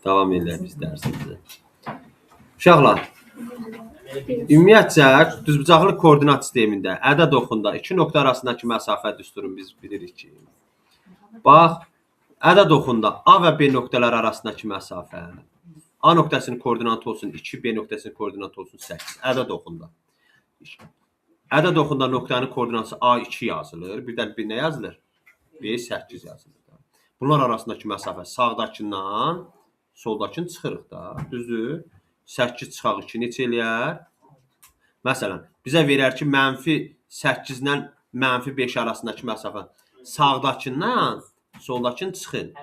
Davam edək biz dərsimizə. Uşaqlar, ümumiyyətcə düzbucaqlı koordinat sistemində ədəd oxunda iki nöqtə arasındakı məsafə düsturunu biz bilirik ki, bax, ədəd oxunda A və B nöqtələri arasındakı məsafə A nöqtəsinin koordinatı olsun 2, B nöqtəsinin koordinatı olsun 8. Ədəd oxunda. Ədəd oxunda nöqtənin koordinatı A2 yazılır. Bir də nə yazılır? B8 yazılır. Bunlar arasındakı məsafə sağdakından soldakını çıxırıq da. Düzdür? 8 çıxaq 2 neçə eləyər? Məsələn, bizə verər ki, -8 ilə -5 arasındakı məsafə sağdakından soldakını çıxın.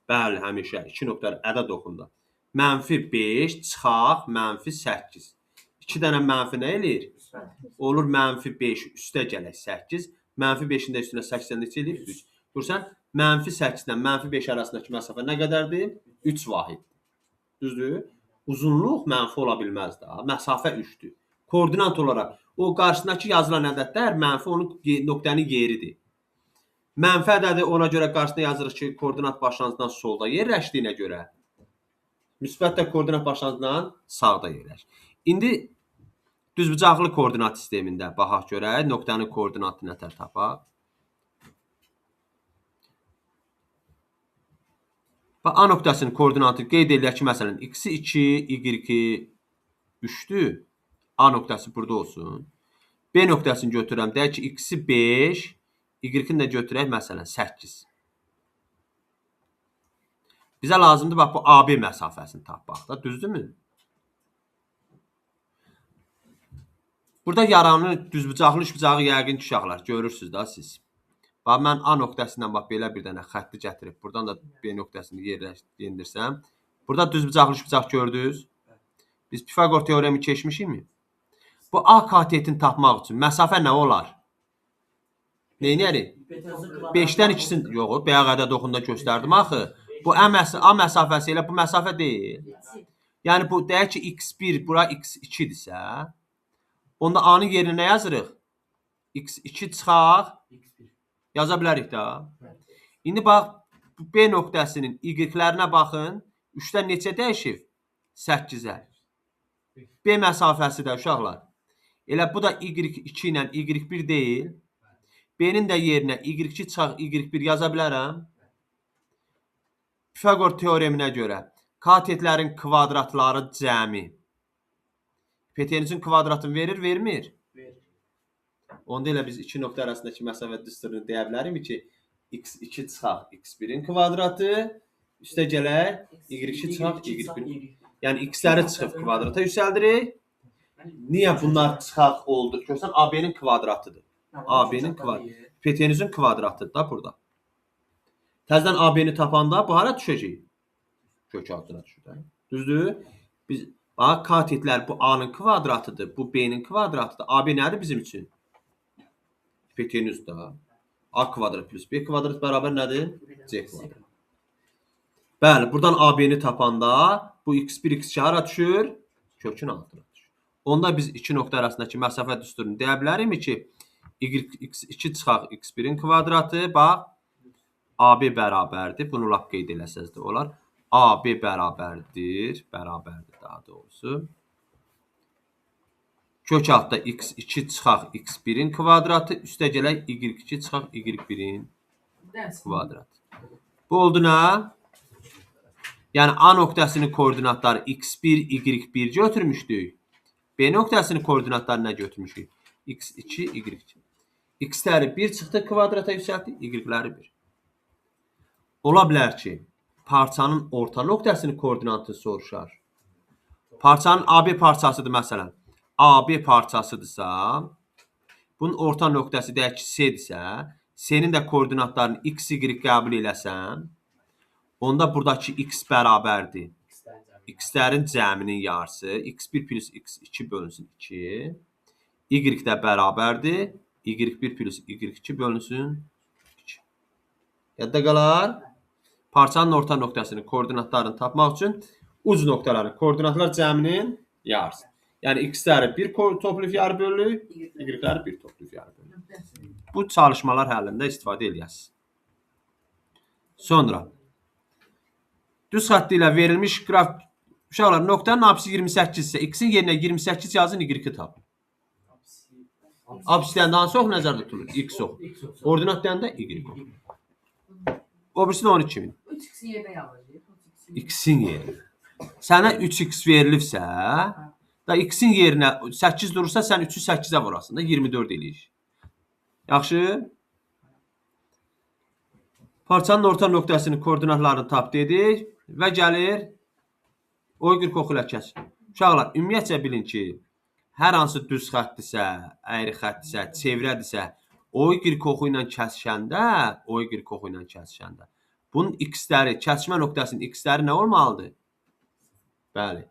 Bəli, həmişə 2 nöqtə ədəd oxunda. -5 çıxaq -8. 2 dənə mənfi nə eləyir? Olur -5 üstə gələk 8. -5-in də üstünə 8-dən neçə eləyir? 3. Görürsən, -8 ilə -5 arasındakı məsafə nə qədərdir? 3 vahid. Düzdür? Uzunluq mənfi ola bilməz də. Məsafə 3-dür. Koordinat olaraq o qarşısındakı yazılan ədədlər mənfi onun nöqtənin yeridir. Mənfi ədədi ona görə qarşısında yazırıq ki, koordinat başlanğıcından solda yerləşdiyinə görə müsbət də koordinat başlanğıcından sağda yerləşir. İndi düzbucaqlı koordinat sistemində baxaq görək, nöqtənin koordinatı nətər tapaq. A nöqtəsinin koordinatı qeyd edək ki, məsələn, x-i 2, y-i 3-dür. A nöqtəsi burada olsun. B nöqtəsini götürürəm. Deyək ki, x-i 5, y-ni də götürək, məsələn, 8. Bizə lazımdır, bax, bu AB məsafəsini tapmaq da, düzdürmü? Burada yaranı düzbucaqlı, üçbucağı yəqin ki, uşaqlar, görürsünüz da siz. Bax, mən A nöqtəsindən bax, belə bir dənə xətti gətirib, buradan da B nöqtəsini yendirsəm. Burada düzbucaqlı, üçbucaq gördünüz. Biz Pifaqor teoremi keçmişik mi? Bu A katetini tapmaq üçün məsafə nə olar? Neynərik? 5-dən 2-sini, yox, bayaq ədəd oxunda göstərdim axı. Bu A məsafəsi ilə bu məsafə deyil. Yəni, bu deyək ki, x1, bura x2-dirsə, onda A-nın yerinə nə yazırıq? x2 çıxaq, yaza bilərik də. İndi bax, B nöqtəsinin y-lərinə baxın. 3-dən neçə dəyişib? 8-ə. B məsafəsi də uşaqlar. Elə bu da y2 ilə y1 deyil. B-nin də yerinə y2 çıxaq y1 yaza bilərəm. Pifaqor teoreminə görə katetlərin kvadratları cəmi hipotenuzun kvadratını verir, vermir? Onda elə biz iki nöqtə arasındakı məsafə düsturunu deyə bilərik ki, x2 çıxaq x1-in kvadratı, üstə gələk y2 çıxaq y1. Yəni x-ləri çıxıb kvadrata yüksəldirik. Niyə bunlar çıxaq oldu? Görsən, AB-nin kvadratıdır. AB-nin kvadratıdır. Hipotenuzun kvadratıdır da burada. Təzədən AB-ni tapanda bu hara düşəcək? Kök altına düşür. Düzdür? Biz bax, katetlər bu A-nın kvadratıdır, bu B-nin kvadratıdır. AB nədir bizim üçün? Hipotenuz da. A kvadrat plus B kvadrat bərabər nədir? C kvadrat. Bəli, buradan AB-ni tapanda bu x1, x2 hara düşür? Kökün altına düşür. Onda biz iki nöqtə arasındakı məsafə düsturunu deyə bilərikmi ki, x2 çıxaq x1-in kvadratı, bax, AB bərabərdir. Bunu lap qeyd eləsəz də olar. AB bərabərdir daha doğrusu. Kök altda x2 çıxaq x1-in kvadratı, üstə gələk y2 çıxaq y1-in kvadratı. Bu oldu nə? Yəni A nöqtəsinin koordinatları x1, y1 götürmüşdük. B nöqtəsinin koordinatları nə götürmüşdük? x2, y2. X-ləri 1 çıxdı kvadrata yüksəltdik, y-ləri 1. Ola bilər ki, parçanın orta nöqtəsinin koordinatını soruşar. Parçanın AB parçasıdır məsələn. AB parçasıdırsa, bunun orta nöqtəsi deyək ki, C-dirsə, C-nin də koordinatlarını x, y qəbul eləsəm, onda buradakı x bərabərdir. X-lərin cəminin yarısı, x1 plus x2 bölünsün 2. Y də bərabərdir. Y1 plus y2 bölünsün 2. Yadda qalar. Parçanın orta nöqtəsinin koordinatlarını tapmaq üçün uc nöqtələrin koordinatlar cəminin yarısı. Yəni x-ləri 1 toplayıb yarı bölünür, y-ləri 1 toplayıb yarı bölünür. Bu çalışmalar həllində istifadə edəsiniz. Sonra Düz xətti ilə verilmiş qraf uşaqlar nöqtənin apsisi 28 isə x-in yerinə 28 yazın, y-i tapın. Apsisdən hansı ox nəzərdə tutulur? X ox. Ordinatdan da y ox. O birisi də 12.000. 3x yerine yazılır. X-in yerinə. Sənə 3x verilibsə, da x-in yerinə 8 durursa, sən 3'ü 8'ə vurasın da 24 eləyir. Yaxşı? Parçanın orta nöqtəsinin koordinatlarını tap dedik və gəlir o-y oxu ilə kəs. Uşaqlar, ümumiyyətcə bilin ki, hər hansı düz xətdirsə, əyri xətdirsə, çevrədirsə, o-y oxu ilə kəsişəndə, bunun x-ləri, kəsişmə nöqtəsinin x-ləri nə olmalıdır? Bəli.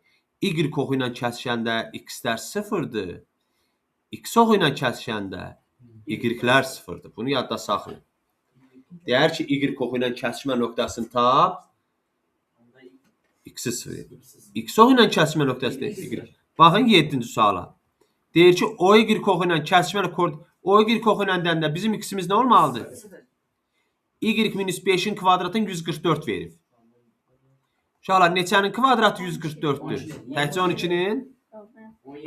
Y oxu ilə kəsişəndə x-lər 0'dır. X oxu ilə kəsişəndə y-lər 0'dır. Bunu yadda saxlayın. Deyər ki, y oxu ilə kəsişmə nöqtəsini tap, x-i 0. X oxu ilə kəsişmə nöqtəsini y. Baxın 7-ci suala. Deyir ki, o-y oxu ilə kəsişmə o-y oxu ilə dəndə bizim x-imiz nə olmalıdır? Y minus 5'in kvadratını 144 verir. Uşaqlar, neçənin kvadratı 144'dür? Təkcə 12'nin?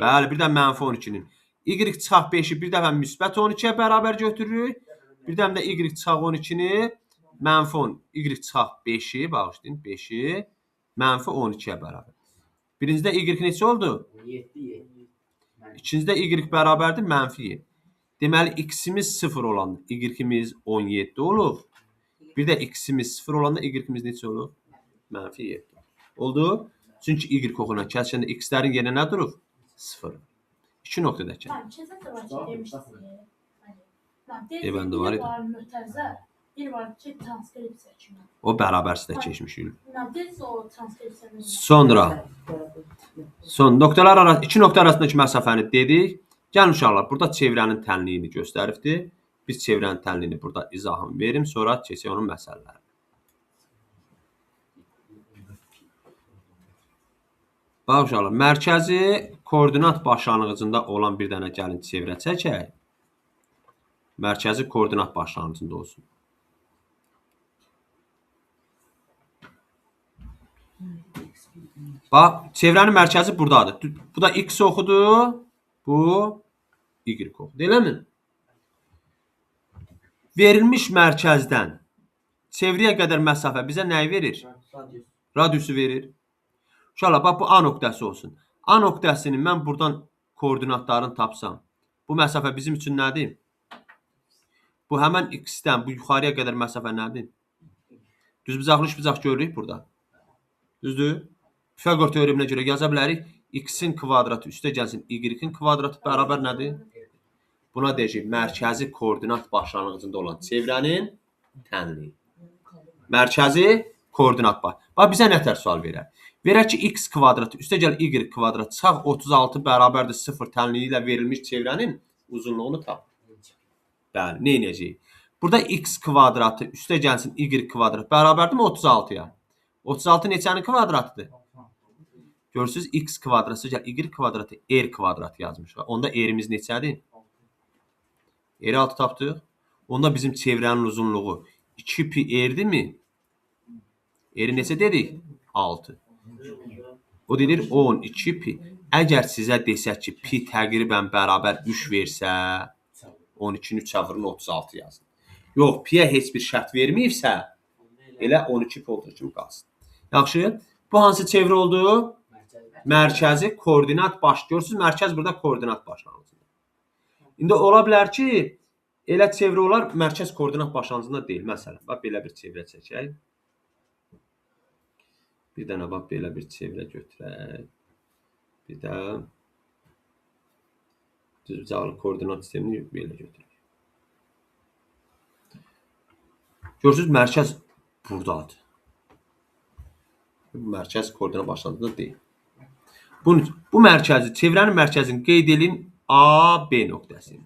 Bəli, bir də mənfi 12'nin. Y çıxaq 5'i bir dəfə müsbət 12'yə bərabər götürürük. Bir də y çıxaq 12'ni mənfi 10. Y çıxaq 5'i, bağışlayın, 5'i mənfi 12'yə bərabər. Birincidə y neçə oldu? 7. İkincidə y bərabərdir, mənfi 7. Deməli, x-imiz 0 olanda y-imiz 17 olur. Bir də x-imiz 0 olanda y-imiz neçə olur? Mənfi 7. Oldu. Çünki y oxu ilə kəsişəndə x-lərin yerinə nə durur? 0. 2 nöqtədə kəsin. Bəndə var idi. O bərabərsiz də keçmişik. Sonra nöqtələr arası, iki nöqtə arasındakı məsafəni dedik. Gəlin uşaqlar, burada çevrənin tənliyini göstəribdir. Biz çevrənin tənliyini burada izahını verim, sonra keçək onun məsələlərini. Bax uşaqlar, mərkəzi koordinat başlanğıcında olan bir dənə gəlin çevrə çəkək. Mərkəzi koordinat başlanğıcında olsun. Bax, çevrənin mərkəzi buradadır. Bu da x oxudur, bu y oxudur. Eləmi? Verilmiş mərkəzdən çevrəyə qədər məsafə bizə nəyi verir? Radiusu verir. Uşaqlar, bax, bu A nöqtəsi olsun. A nöqtəsini mən buradan koordinatlarını tapsam, bu məsafə bizim üçün nədir? Bu həmən x-dən bu yuxarıya qədər məsafə nədir? Düzbucaqlı, üçbucaq görürük burada. Düzdür? Pifaqor teoreminə görə yaza bilərik. X-in kvadratı üstə gəlsin, y-in kvadratı bərabər nədir? Buna deyəcək, mərkəzi koordinat başlanğıcında olan çevrənin tənliyi. Mərkəzi koordinat bax. Bax, bizə nə tər sual verər? Verək ki, x kvadratı üstə gəl y kvadratı çıxaq 36 bərabərdir 0 tənliyi ilə verilmiş çevrənin uzunluğunu tap. Bəli, nə edəcəyik? Burada x kvadratı üstə gəlsin y kvadrat bərabərdirmi 36-ya? 36 neçənin kvadratıdır? Görürsünüz, x kvadratı gəl y kvadratı r kvadratı yazmışıq. Onda r-imiz neçədir? R 6 tapdıq. Onda bizim çevrənin uzunluğu 2pi r-dirmi? R neçə dedik? 6. O dedir 12 pi. Əgər sizə desək ki, pi təqribən bərabər 3 versə, 12-ni 3'ə vurun 36 yazın. Yox, piyə heç bir şərt verməyibsə, elə 12 pi olduğu kimi qalsın. Yaxşı, bu hansı çevrə oldu? Mərkəzi koordinat baş. Görürsünüz, mərkəz burada koordinat başlanğıcında. İndi ola bilər ki, elə çevrə olar, mərkəz koordinat başlanğıcında deyil. Məsələn, bax, belə bir çevrə çəkək. Bir dənə bax, belə bir çevrə götürək. Bir də düzbucaqlı koordinat sistemini belə götürək. Görürsünüz, mərkəz buradadır. Mərkəz koordinat başlanğıcında deyil. Bu mərkəzi, çevrənin mərkəzini qeyd edin A, B nöqtəsini.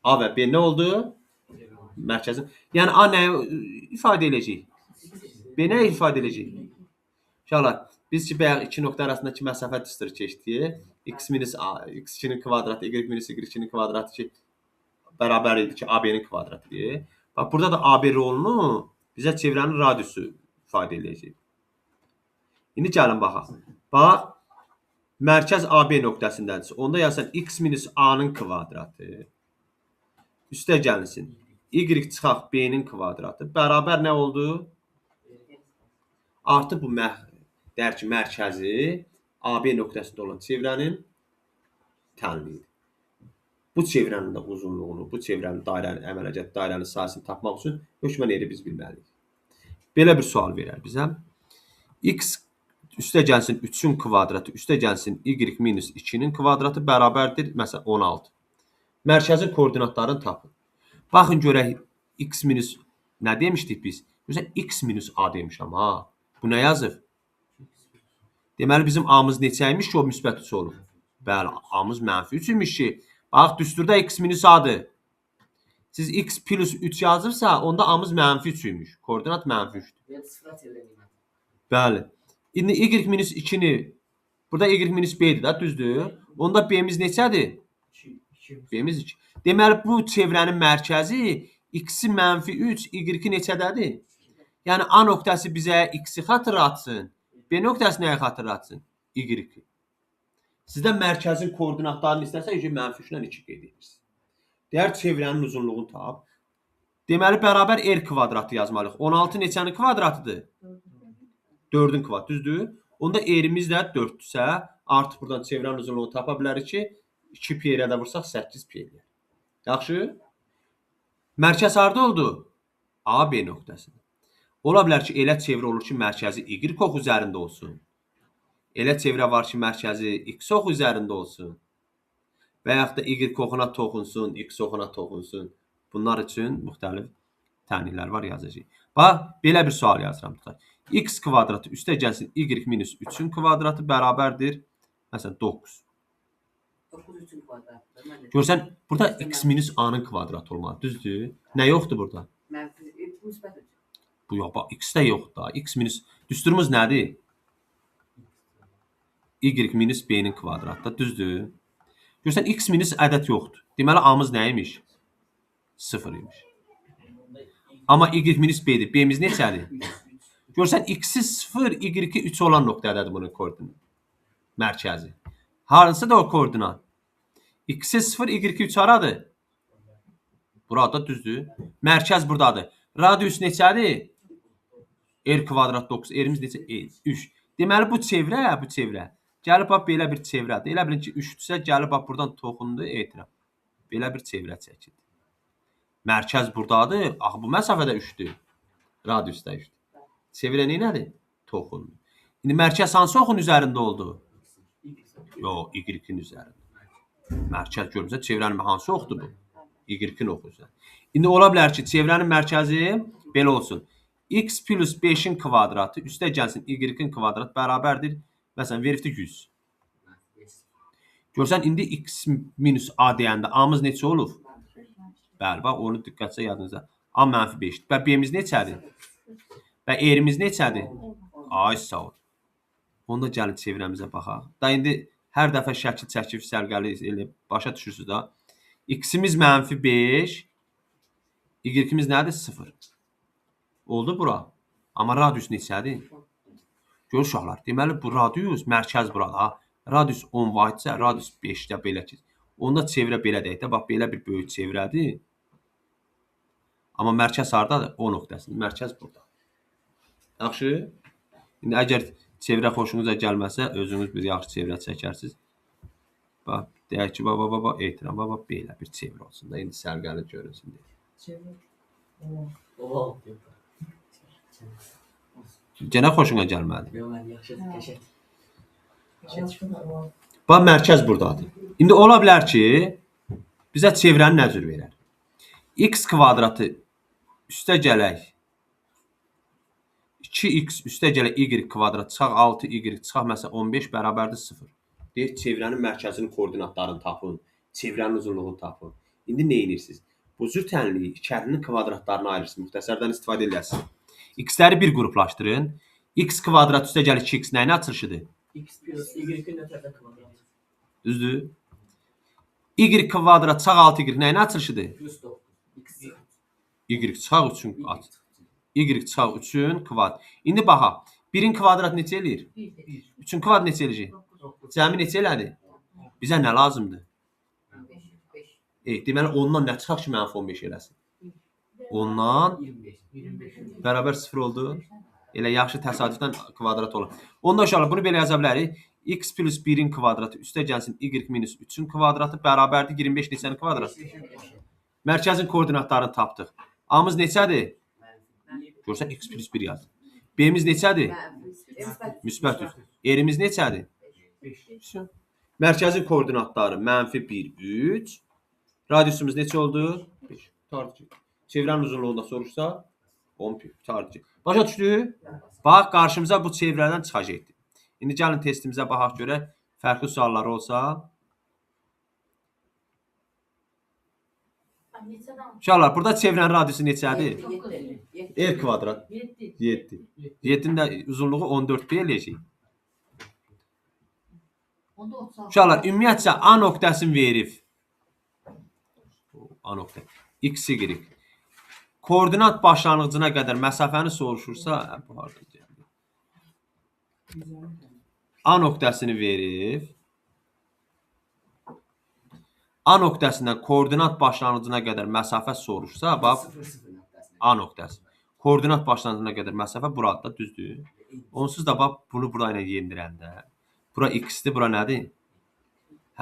A və B nə oldu? Mərkəzin. Yəni A nəyi ifadə edəcək? B nə ifadə edəcək? Uşaqlar, biz ki, bayaq iki nöqtə arasındakı məsafə düsturu keçdik. X minus A, x2-nin kvadratı, y minus y2-nin kvadratı ki, bərabər idi ki, AB-nin kvadratıdır. Bax, burada da AB rolunu bizə çevrənin radiusu istifadə edəcəyik. İndi gəlin baxaq. Bax, mərkəz AB nöqtəsindədirsə, onda yazsan x minus a-nın kvadratı üstə gəlinsin. Y çıxaq b-nin kvadratı bərabər nə oldu? Artıq bu deyər ki, mərkəzi AB nöqtəsində olan çevrənin tənliyidir. Bu çevrənin də uzunluğunu, bu çevrənin dairənin əmələ dairənin sayəsini tapmaq üçün hökmən eri biz bilməliyik. Belə bir sual verər bizə. X üstə gəlsin 3-ün kvadratı, üstə gəlsin y minus 2-nin kvadratı bərabərdir, məsələn, 16. Mərkəzin koordinatlarını tapın. Baxın görək, x minus nə demişdik biz? Məsələn, x minus a demişəm, ha. Bu nə yazır? Deməli, bizim a-mız neçəymiş ki, o müsbət 3 olur? Bəli, a-mız mənfi 3 imiş ki. Bax, düsturda x minus a-dır. Siz x plus 3 yazırsa, onda a-mız mənfi 3 imiş. Koordinat mənfi 3'dür. Bəli. İndi y minus 2-ni, burada y minus b-dir da, düzdür? Onda b-miz neçədir? B-miz 2. Deməli, bu çevrənin mərkəzi x-i mənfi 3, y-i neçədədir? Yəni, A nöqtəsi bizə x-i xatırlatsın, B nöqtəsi nəyə xatırlatsın? Y-i. Sizdə mərkəzin koordinatlarını istəsə, mənfi 3-lə 2 qeyd edirsiniz. Deyər, çevrənin uzunluğunu tap. Deməli, bərabər r kvadratı yazmalıyıq. 16 neçənin kvadratıdır? 4-ün kvadratı, düzdür? Onda r-imiz də 4-dürsə, artıq buradan çevrənin uzunluğunu tapa bilərik ki, 2 pi-yə də vursaq 8 pi-yə. Yaxşı? Mərkəz harada oldu? A, B nöqtəsində. Ola bilər ki, elə çevrə olur ki, mərkəzi y ox üzərində olsun. Elə çevrə var ki, mərkəzi x ox üzərində olsun. Və yaxud da y oxuna toxunsun, x oxuna toxunsun. Bunlar üçün müxtəlif tənliklər var, yazacağıq. Bax, belə bir sual yazıram. X kvadratı üstə gəlsin y minus 3-ün kvadratı bərabərdir. Məsələn, 9. 9 3'ün kvadratı. Görsən, burada x minus a-nın kvadratı olmalı, düzdür? Nə yoxdur burada? Mənfi müsbət 3. Bu yox, bax, x də yoxdur da. X minus, düsturumuz nədir? Y minus b-nin kvadratı, düzdür? Görsən, x minus ədəd yoxdur. Deməli, a-mız nə imiş? 0 imiş. Amma y minus b-dir. B-miz neçədir? Görsən, x-i 0, y-i 3 olan nöqtədədir bunun koordinatı. Mərkəzi. Hansı da o koordinat? X-i 0, y-i 3 haradır? Burada, düzdür? Mərkəz buradadır. Radius neçədir? R kvadrat 9. R-imiz neçə? 3. Deməli, bu çevrə. Gəlib, bax, belə bir çevrədir. Elə bilin ki, 3-dürsə, gəlib, bax, buradan toxundu, etiraf. Belə bir çevrə çəkildi. Mərkəz buradadır. Axı, bu məsafədə 3-dür. Radius da 3-dür. Çevrə nədir? Toxundu. İndi mərkəz hansı oxun üzərində oldu? Yox, y-in üzərində. Mərkəz görmüsə, çevrənin hansı oxdur bu? Y-in oxu üzərində. İndi ola bilər ki, çevrənin mərkəzi belə olsun. X plus 5-in kvadratı üstə gəlsin y-in kvadratı bərabərdir. Məsələn, verifdik 100. Görsən, indi x minus a deyəndə a-mız neçə olur? Bəli, bax, onu diqqətcə yadınıza. A mənfi 5-dir. Bə, b-miz neçədir? Bə, r-imiz neçədir? Ay, sağ ol. Onda gəlin çevrəmizə baxaq. Da, indi hər dəfə şəkil çəkib sərgəli elə başa düşürsünüz da. X-imiz mənfi 5, y-imiz nədir? 0. Oldu bura. Amma radius neçədir? Gör uşaqlar, deməli bu radius, mərkəz burada. Radius 10 vahidsə, radius 5-də belə ki. Onda çevrə belə deyək də, bax, belə bir böyük çevrədir. Amma mərkəz haradadır? O nöqtəsində. Mərkəz burada. Yaxşı? İndi əgər çevrə xoşunuza gəlməsə, özünüz bir yaxşı çevrə çəkərsiniz. Bax, deyək ki, etiram, bax, belə bir çevrə olsun da, indi sərgəli görünsün deyə. Çevrə. Gənə xoşuna gəlmədi. Yox, mən yaxşı qəşəng. Bax, mərkəz buradadır. İndi ola bilər ki, bizə çevrəni nə cür verər? X kvadratı üstə gələk 2x üstə gələk y kvadrat çıxaq 6y çıxaq məsələn 15 bərabərdir 0. Deyir, çevrənin mərkəzinin koordinatlarını tapın, çevrənin uzunluğunu tapın. İndi nə edirsiniz? Bu cür tənliyi içərinin kvadratlarına ayırırsınız, müxtəsərdən istifadə edəsiniz. X-ləri bir qruplaşdırın. X kvadrat üstə gəlir 2x nəyin açılışıdır? X plus y-in nöqtədə kvadrat. Düzdür? Y kvadrat çıxaq 6y nəyin açılışıdır? Plus 9. X. Y çıxaq üçün aç. Y çıxaq 3-ün kvadratı. İndi baxa. 1-in kvadratı neçə eləyir? 3-ün kvadratı neçə eləyəcək? Cəmi neçə elədi? Bizə nə lazımdır? Deməli, ondan nə çıxaq ki, -15 eləsin? Ondan 25. bərabər 0 oldu. Elə yaxşı təsadüfdən kvadrat olur. Onda uşaqlar bunu belə yaza bilərik. X plus 1-in kvadratı üstə gəlsin y minus 3-ün kvadratı bərabərdir 25 neçənin kvadratı? Mərkəzin koordinatlarını tapdıq. A-mız neçədir? Görsən x plus 1 yazdım. B-miz neçədir? Müsbət 3. R-imiz neçədir? 5. Mərkəzin koordinatları -1, 3. Radiusumuz neçə oldu? 5. Tartıcı. Çevrənin uzunluğunda soruşsa 10 pi. Tartıcı. Başa düşdü? Bax, qarşımıza bu çevrədən çıxacaqdı. İndi gəlin testimizə baxaq görək. Fərqli suallar olsa. Uşaqlar, burada çevrənin radiusu neçədir? R kvadrat. 7. 7-nin də uzunluğu 14 pi eləyəcək. Uşaqlar, ümumiyyətcə A nöqtəsini verib. A nöqtə. X, Y. Koordinat başlanğıcına qədər məsafəni soruşursa, bu harada gəlir? A nöqtəsini verib. A nöqtəsindən koordinat başlanğıcına qədər məsafə soruşsa, bax, A nöqtəsi. Koordinat başlanğıcına qədər məsafə burada, düzdür? Onsuz da bax, bunu bura ilə yendirəndə. Bura x-dir, bura nədir?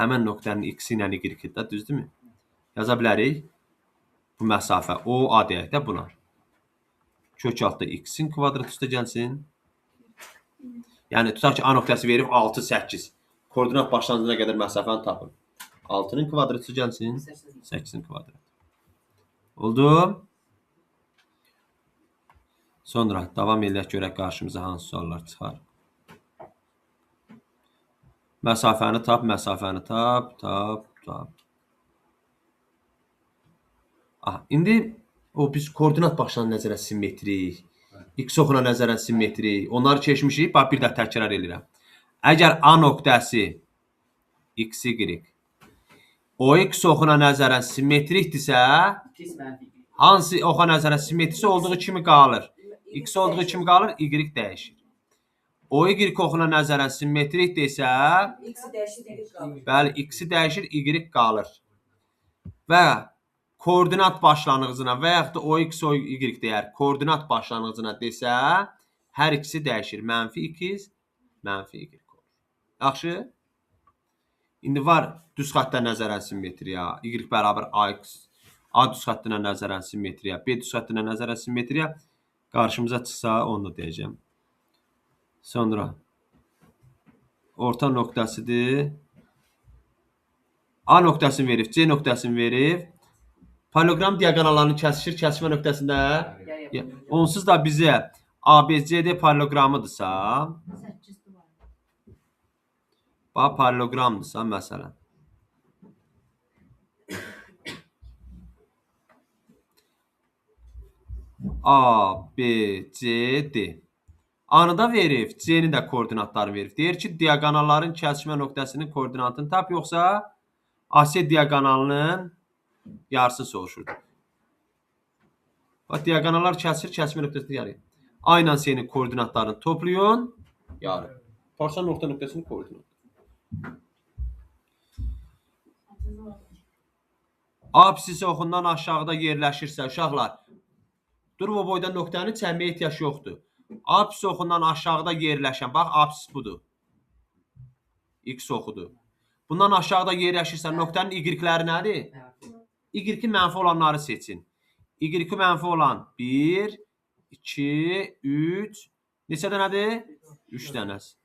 Həmən nöqtənin x-i ilə y-dir, düzdürmü? Yaza bilərik. Bu məsafə o, A deyək də buna. Kök altda x-in kvadratı üstə gəlsin. Yəni, tutaq ki, A nöqtəsi verib 6, 8. Koordinat başlanğıcına qədər məsafəni tapın. 6-nın kvadratı gəlsin. 8-in kvadratı. Oldu. Sonra davam edək görək qarşımıza hansı suallar çıxar. Məsafəni tap, məsafəni tap, tap. İndi biz koordinat başlanğıcına nəzərən simmetrik, x oxuna nəzərən simmetrik, onları keçmişik, bax bir də təkrar edirəm. Əgər A nöqtəsi x, y, o x oxuna nəzərən simmetrikdirsə, hansı oxa nəzərən simmetrisi olduğu kimi qalır? X olduğu kimi qalır, y dəyişir. O y oxuna nəzərən simmetrikdirsə, bəli, x dəyişir, y qalır. Və koordinat başlanğıcına və yaxud da o x, o y deyər, koordinat başlanğıcına desə, hər ikisi dəyişir. -2, -y olur. Yaxşı? İndi var düz xəttə nəzərən simmetriya, y bərabər ax, A düz xəttinə nəzərən simmetriya, B düz xəttinə nəzərən simmetriya qarşımıza çıxsa, onu da deyəcəm. Sonra orta nöqtəsidir. A nöqtəsini verib, C nöqtəsini verib. Parallelogram diaqonallarını kəsişir, kəsişmə nöqtəsində. Onsuz da bizə ABCD parallelogramıdırsa, bax, parallelogramdırsa, məsələn. A, B, C, D. A-nı da verib, C-nin də koordinatlarını verib. Deyir ki, diaqonalların kəsişmə nöqtəsinin koordinatını tap, yoxsa AC diaqonalının yarısı soruşurdu. Bax, diaqonallar kəsir, kəsişmə nöqtəsini yarı. A ilə C-nin koordinatlarını toplayın, yarı. Parçanın orta nöqtəsinin koordinatı. Apsisi oxundan aşağıda yerləşirsə, uşaqlar, durma boyda nöqtənin çənməyə ehtiyac yoxdur. Apsis oxundan aşağıda yerləşən, bax, apsis budur. X oxudur. Bundan aşağıda yerləşirsə, nöqtənin y-ləri nədir? Y-i mənfi olanları seçin. Y-i mənfi olan 1, 2, 3, neçə dənədir? 3 dənəsi.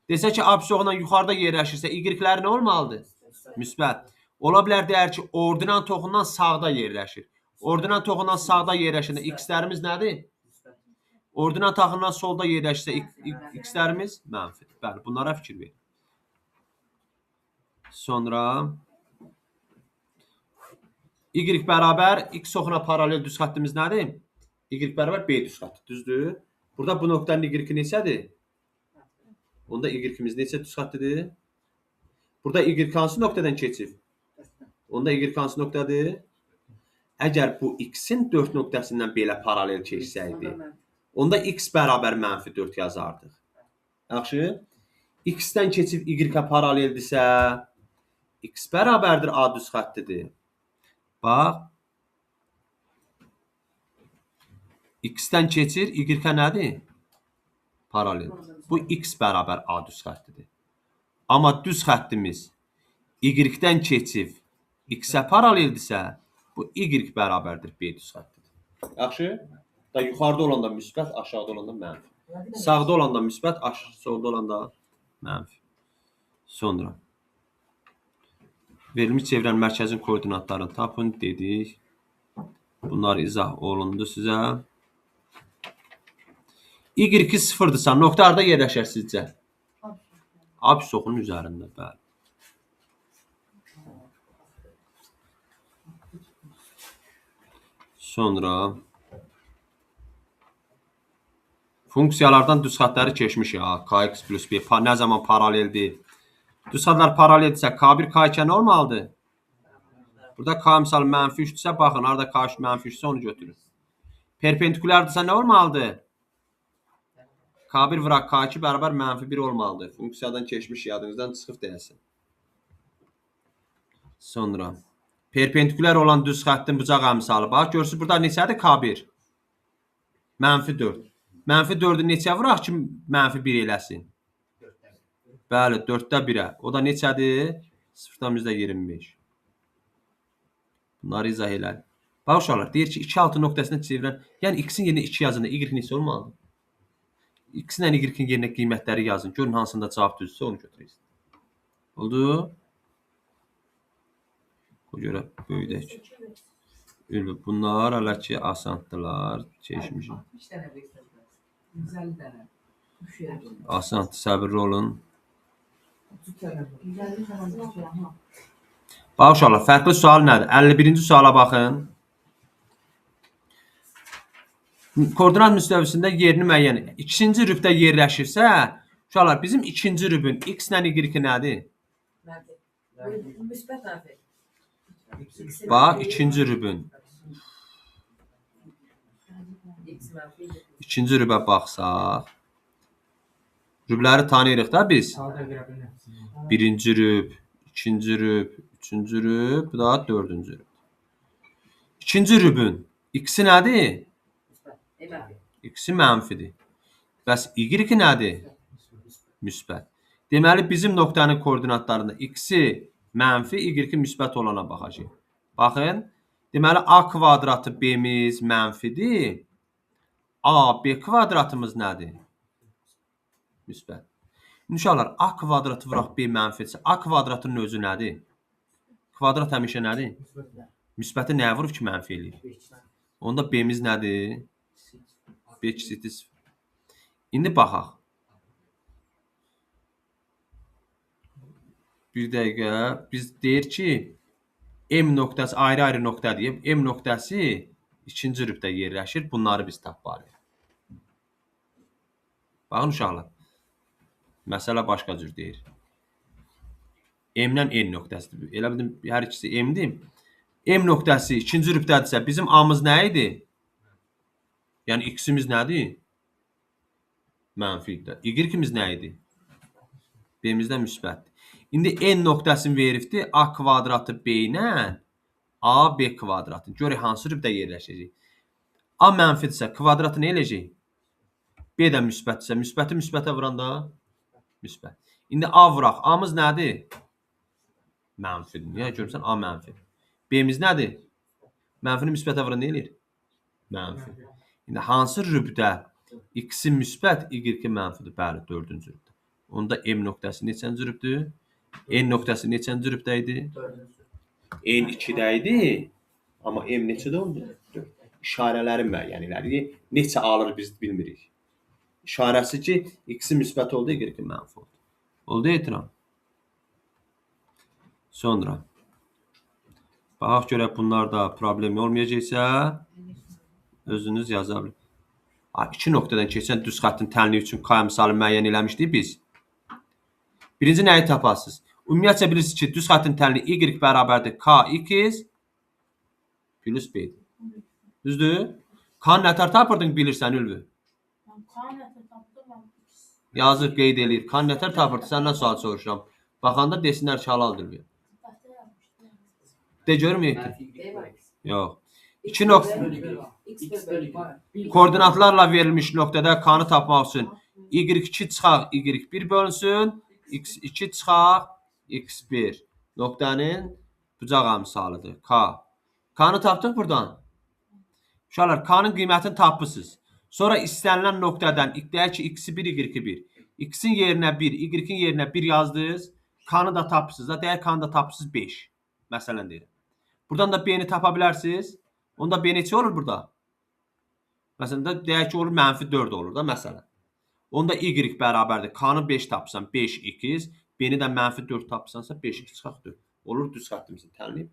Desə ki, apsis oxundan yuxarıda yerləşirsə, y-ləri nə olmalıdır? Müsbət. Ola bilər deyər ki, ordinat oxundan sağda yerləşir. Ordinat oxundan sağda yerləşəndə x-lərimiz nədir? Ordinat axından solda yerləşsə x-lərimiz mənfidir. Bəli, bunlara fikir verin. Sonra y bərabər x oxuna paralel düz xəttimiz nədir? Y bərabər B düz xətti, düzdür? Burada bu nöqtənin y neçədir? Onda y-imiz neçə düz xəttidir? Burada y hansı nöqtədən keçib? Onda y hansı nöqtədir? Əgər bu x-in 4 nöqtəsindən belə paralel keçsəydi, onda x bərabər -4 yazardıq. Yaxşı? X-dən keçib y-ə paraleldirsə, x bərabərdir A düz xəttidir. Bax, x-dən keçir, y-ə nədir? Paraleldir. Bu x bərabər A düz xəttidir. Amma düz xəttimiz y-dən keçib x-ə paraleldirsə, bu y bərabərdir B düz xəttidir. Yaxşı? Da yuxarıda olanda müsbət, aşağıda olanda mənfi. Sağda olanda müsbət, solda olanda mənfi. Sonra verilmiş çevrənin mərkəzin koordinatlarını tapın dedik. Bunlar izah olundu sizə. Y2 sıfırdırsa, nöqtə harada yerləşər sizcə? Absoxun üzərində, bəli. Sonra funksiyalardan düz xətləri keçmişik. Kx plus B nə zaman paraleldir? Düz xətlər paraleldirsə, K1, K2 nə olmalıdır? Burada K misal -3-dürsə, baxın, harada K3 -3-dürsə onu götürün. Perpendikulyardırsa nə olmalıdır? K1 vuraq K2 bərabər -1 olmalıdır. Funksiyadan keçmiş yadınızdan çıxıb deyəsin. Sonra perpendikulyar olan düz xəttin bucaq əmsalı. Bax, görürsünüz, burada neçədir K1? -4. -4-ü neçə vuraq ki, -1 eləsin? Bəli, 4-də 1-ə. O da neçədir? 0,25. Bunları izah elədik. Bax, uşaqlar, deyir ki, 2,6 nöqtəsində çevirən, yəni x-in yerinə 2 yazında y neçə olmalıdır? X-in y-in yerinə qiymətləri yazın. Görün hansında cavab düzdürsə onu götürəyiz. Oldu? O görə böyüdək. Bunlar hələ ki asantdılar. Keçmişik. Asant, səbirli olun. Bax uşaqlar, fərqli sual nədir? 51-ci suala baxın. Koordinat müstəvisində yerini müəyyən. İkinci rübdə yerləşirsə, uşaqlar, bizim ikinci rübün x ilə y nədir? Müsbət mənfi. Bax, ikinci rübün. İkinci rübə baxsaq, rübləri tanıyırıq da biz. Birinci rüb, ikinci rüb, üçüncü rüb, bu da dördüncü rüb. İkinci rübün x-i nədir? X-i mənfidir. Bəs y nədir? Müsbət. Deməli, bizim nöqtənin koordinatlarında x-i mənfi, y müsbət olana baxacaq. Baxın, deməli, a kvadratı b-miz mənfidir. A, b kvadratımız nədir? Müsbət. Uşaqlar, a kvadratı vuraq b mənfidirsə, a kvadratının özü nədir? Kvadrat həmişə nədir? Müsbəti nəyə vurub ki, mənfi eləyir? Onda b-miz nədir? B kiçikdir 0. İndi baxaq. Bir dəqiqə, biz deyir ki, M nöqtəsi ayrı-ayrı nöqtədir. M nöqtəsi ikinci rübdə yerləşir. Bunları biz tapmalıyıq. Baxın uşaqlar. Məsələ başqa cür deyir. M-dən N nöqtəsidir. Elə bildim, hər ikisi M-dir. M nöqtəsi ikinci rübdədirsə, bizim A-mız nə idi? Yəni, X-imiz nədir? Mənfidir. Y-imiz nə idi? B-mizdə müsbətdir. İndi N nöqtəsini veribdir. A kvadratı B ilə A, B kvadratı. Görək, hansı rübdə yerləşəcək? A mənfidirsə, kvadratı nə eləyəcək? B də müsbətdirsə, müsbəti müsbətə vuranda müsbət. İndi A vuraq. A-mız nədir? Mənfidir. Niyə görürsən? A mənfidir. B-miz nədir? Mənfini müsbətə vuranda nə eləyir? Mənfi. İndi hansı rübdə x-i müsbət, y-i mənfidir? Bəli, dördüncü rübdə. Onda M nöqtəsi neçənci rübdür? N nöqtəsi neçənci rübdə idi? N 2-də idi. Amma M neçədə oldu? İşarələrin müəyyənləri. Neçə alır biz bilmirik. İşarəsi ki, x-i müsbət oldu, y-i mənfi oldu. Oldu etiram. Sonra baxaq görək bunlarda problem olmayacaqsa özünüz yaza bilir. İki nöqtədən keçən düz xəttin tənliyi üçün K misalı müəyyən eləmişdik biz. Birinci nəyi tapasınız? Ümumiyyətcə bilirsiniz ki, düz xəttin tənliyi y bərabərdir Kx Plus B. Düzdür? Kan nətər tapırdın bilirsən Ülvü? Yazıq qeyd eləyir. Kan nətər tapırdı? Səndən sual soruşuram. Baxanda desinlər ki, halaldır bu. De görüm Mehdi. Yox. 2 nöqtə koordinatlarla verilmiş nöqtədə kanı tapmaq üçün y2 çıxaq y1 bölünsün, x2 çıxaq x1. Nöqtənin bucaq əmsalıdır. K. Kanı tapdıq buradan. Uşaqlar, K-nın qiymətini tapmışsınız. Sonra istənilən nöqtədən deyək ki, x1, y1. X-in yerinə 1, y-in yerinə 1 yazdınız. K-nı da tapmışsınız. Deyək K-nı da tapmışsınız 5. Məsələn deyirəm. Buradan da B-ni tapa bilərsiniz. Onda B neçə olur burada? Məsələn də deyək ki, olur -4 olur da məsələn. Onda y bərabərdir. K-nı 5 tapsan 5x, B-ni də -4 tapsansa 5x çıxaq 4. Olur düz xəttimizin təlimini.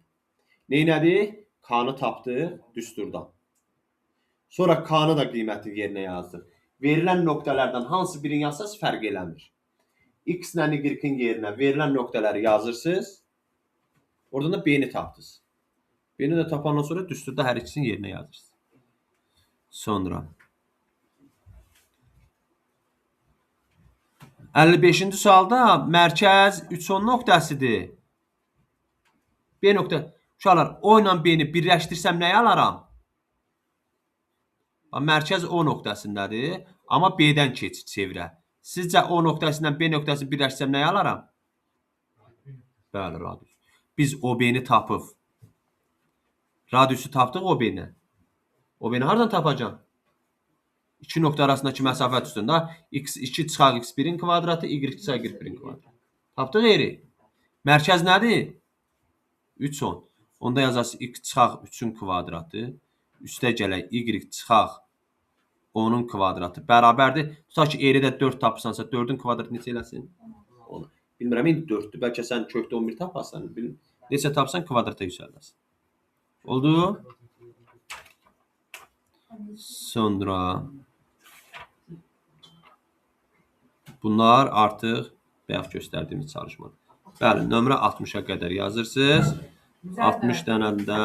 Neynədik? K-nı tapdıq düsturdan. Sonra K-nı da qiyməti yerinə yazdıq. Verilən nöqtələrdən hansı birini yazsaz fərq eləmir. X ilə y-in yerinə verilən nöqtələri yazırsınız. Oradan da B-ni tapdınız. B-ni də tapandan sonra düsturda hər ikisinin yerinə yazırsınız. Sonra 55-ci sualda mərkəz 3-10 nöqtəsidir. B nöqtə. Uşaqlar, O ilə B-ni birləşdirsəm nəyi alaram? Mərkəz O nöqtəsindədir, amma B-dən keçir çevrə. Sizcə O nöqtəsindən B nöqtəsini birləşdirsəm nəyi alaram? Bəli, radius. Biz OB-ni tapıb. Radiusu tapdıq OB-ni. OB-ni hardan tapacam? İki nöqtə arasındakı məsafə üstündə x2 çıxaq x1-in kvadratı, y çıxaq y1-in kvadratı. Tapdıq yeri. Mərkəz nədir? 3-10. Onda yazası x çıxaq 3-ün kvadratı, üstə gələk y çıxaq 10-un kvadratı bərabərdir. Tutaq ki, eğridə 4 tapırsansa 4-ün kvadratı neçə eləsin? 10. Bilmirəm, indi 4-dür. Bəlkə sən kökdə 11 taparsan. Neçə tapsan kvadrata yüksəldəsin. Oldu? Sonra bunlar artıq bayaq göstərdiyimiz çalışmadır. Bəli, nömrə 60-a qədər yazırsınız. 60 dənəndə